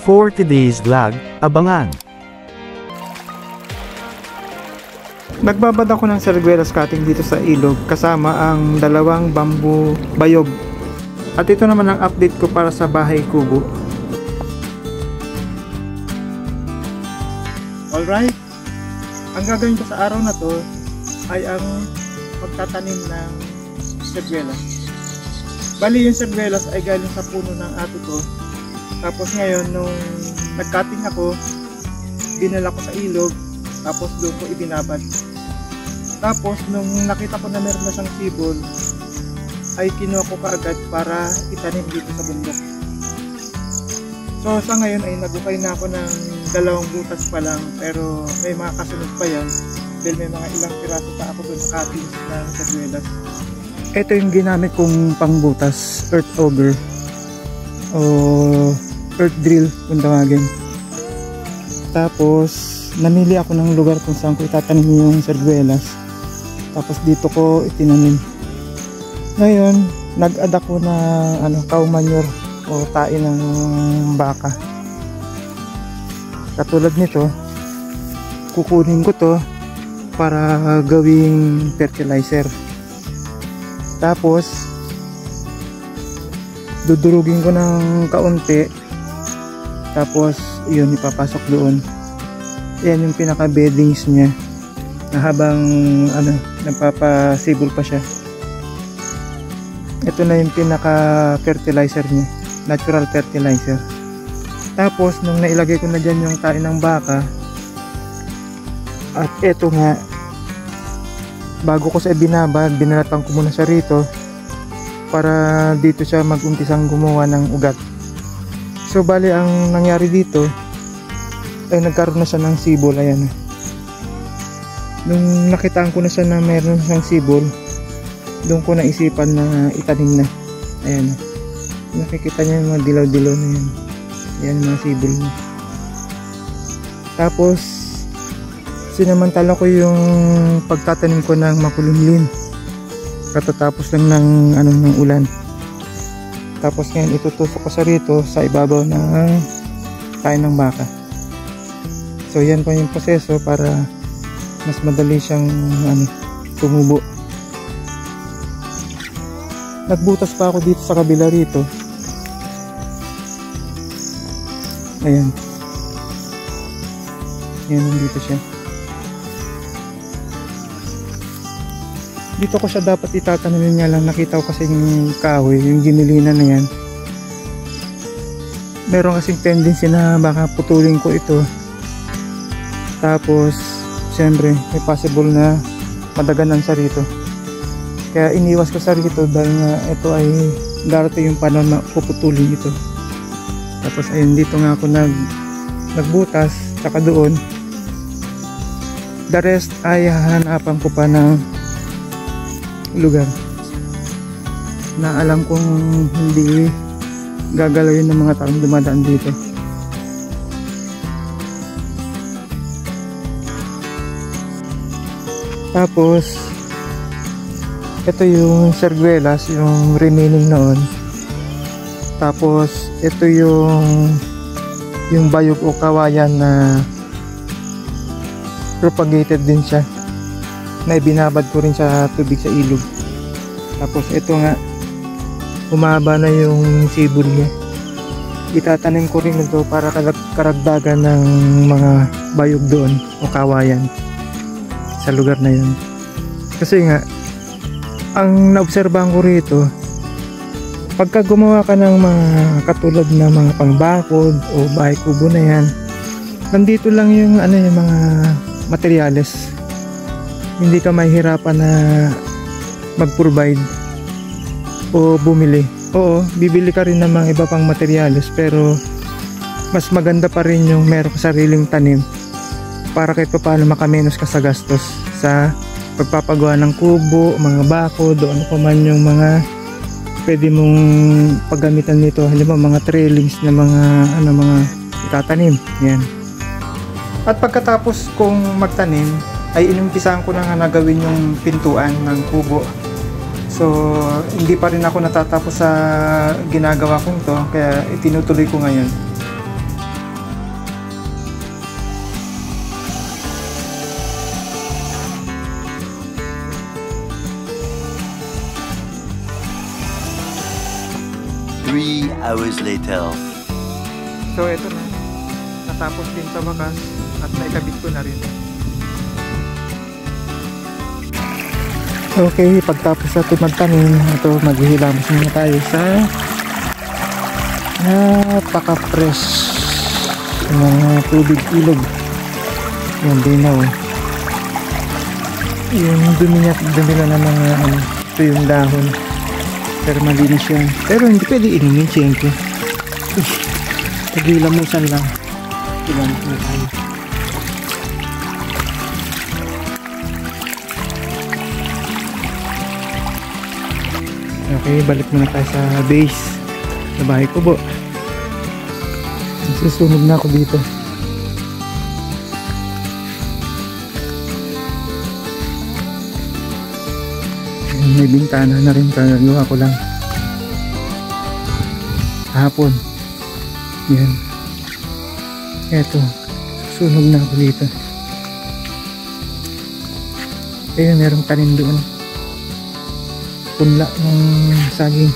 For today's vlog, abangan. Nagbabad ako ng sarguelas cutting dito sa ilog kasama ang dalawang bamboo bayog. At ito naman ang update ko para sa bahay kubo. Alright, ang gagawin ko sa araw na to ay ang pagtatanim ng sarguelas. Bali yung sarguelas ay galing sa puno ng ato ko. Tapos ngayon nung nag-cutting ako, dinala ko sa ilog. Tapos doon ko ibinabad. Tapos nung nakita ko na meron na siyang sibol, ay kinuha ko kaagad para itanim dito sa bundok. So sa ngayon ay nagukay na ako ng 2 butas pa lang, pero may mga kasunod pa yan dahil may mga ilang piraso pa ako doon sa cutting ng sarguelas. Ito yung ginamit kong pangbutas, earth auger o earth drill kung tawagin. Tapos namili ako ng lugar kung saan ko itatanim yung sarguelas. Tapos dito ko itinanim. Ngayon, nag-add ako na cow manure o tae ng baka. Katulad nito, kukunin ko to para gawing fertilizer. Tapos dudurugin ko ng kaunti. Tapos yun, ipapasok doon. Yan yung pinaka beddings niya na habang nagpapasibol pa siya. Ito na yung pinaka fertilizer niya, natural fertilizer. Tapos nung nailagay ko na dyan yung tae ng baka, at eto nga, bago ko sa binabad, binalatan ko muna siya rito para dito siya mag-umpisang gumawa ng ugat. So bali ang nangyari dito ay nagkaroon na siya ng sibol. Ayan. Nung nakitaan ko na siya na meron siyang sibol, doon ko naisipan na itanim na. Ayan. Nakikita niya yung mga dilaw-dilaw na yan. Ayan mga sibol niya. Tapos sinamantala ko yung pagtatanim ko ng makulimlim. Katatapos lang ng ulan. Tapos ngayon itutusok ko sa rito sa ibabaw ng tae ng baka. So yan po yung proseso para mas madali siyang tumubo. Nagbutas pa ako dito sa kabila rito. Ayan. Yan, dito siya. Dito ko siya dapat itatanim niya lang. Nakita ko kasi yung kahoy, yung ginilinan na yan. Meron kasing tendency na baka putulin ko ito. Tapos siyempre may possible na madaganan sa rito. Kaya iniwas ko sa rito dahil nga ito ay darating yung panahon na puputulin ito. Tapos ayun, dito nga ako nagbutas, saka doon. The rest ay hahanapan ko pa ng lugar na alam kong hindi gagalawin ng mga taong dumadaan dito. Tapos ito yung sarguelas, yung remaining noon. Tapos ito yung bayog o kawayan na propagated din siya, na ibinabad ko rin sa tubig sa ilog. Tapos ito nga, humaba na yung sibol niya. Itatanim ko rin ito para karagdagan ng mga bayog doon o kawayan sa lugar na yun. Kasi nga, ang naobserbahan ko rito, pagka gumawa ka ng mga katulad na mga pangbakod o bahay kubo na yan, nandito lang yung yung mga materyales. Hindi ka mahihirapan na mag-provide o bumili. Oo, bibili ka rin ng mga iba pang materyales, pero mas maganda pa rin yung meron ka sariling tanim para kahit pa paano makamenos ka sa gastos sa pagpapagawa ng kubo, mga bakod o ano pa man yung mga pwede mong paggamitan nito. Halimbawa mga trailings na mga itatanim. Yan. At pagkatapos kong magtanim ay inumpisahan ko na nga nagawin yung pintuan ng kubo. So hindi pa rin ako natatapos sa ginagawa kong to, kaya itinutuloy ko ngayon. hours later. So ito na, natapos din sa wakas at naikabit ko na rin. Okay, pagtapos natin magtanim, ito maghihilamos muna tayo sa napaka-fresh na tubig ilog. Yan din na yung dumi na ng mga ito yung dahon, pero malinis yan, pero hindi pwede inumin siyempre. Tagilamusan lang. Ilan na tayo. Okay, balik muna tayo sa base, sa bahay ko po. Susunog na ako dito. May bintana na rin, kagagawa ko lang hapon. Yan, eto, susunog na ako dito. Ayun, merong tanim doon, punla ng saging.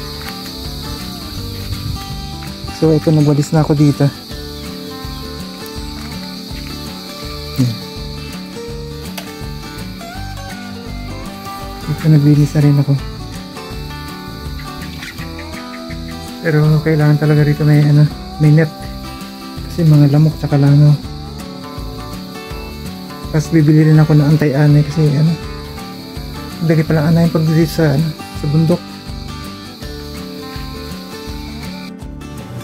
So ito, nagwalis na ako dito. Yan. Ito, naglinis na rin ako. Pero kailangan talaga rito may may net, kasi mga lamok tsaka langaw. Tapos bibili rin ako ng antay-anay kasi lagi palang anay pag dito sa bundok.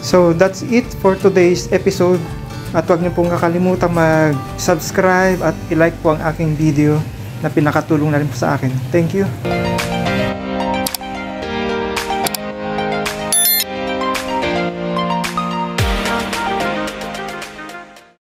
So that's it for today's episode, at huwag niyo pong kakalimutan mag-subscribe at i-like po ang aking video na pinakatulong na rin po sa akin. Thank you.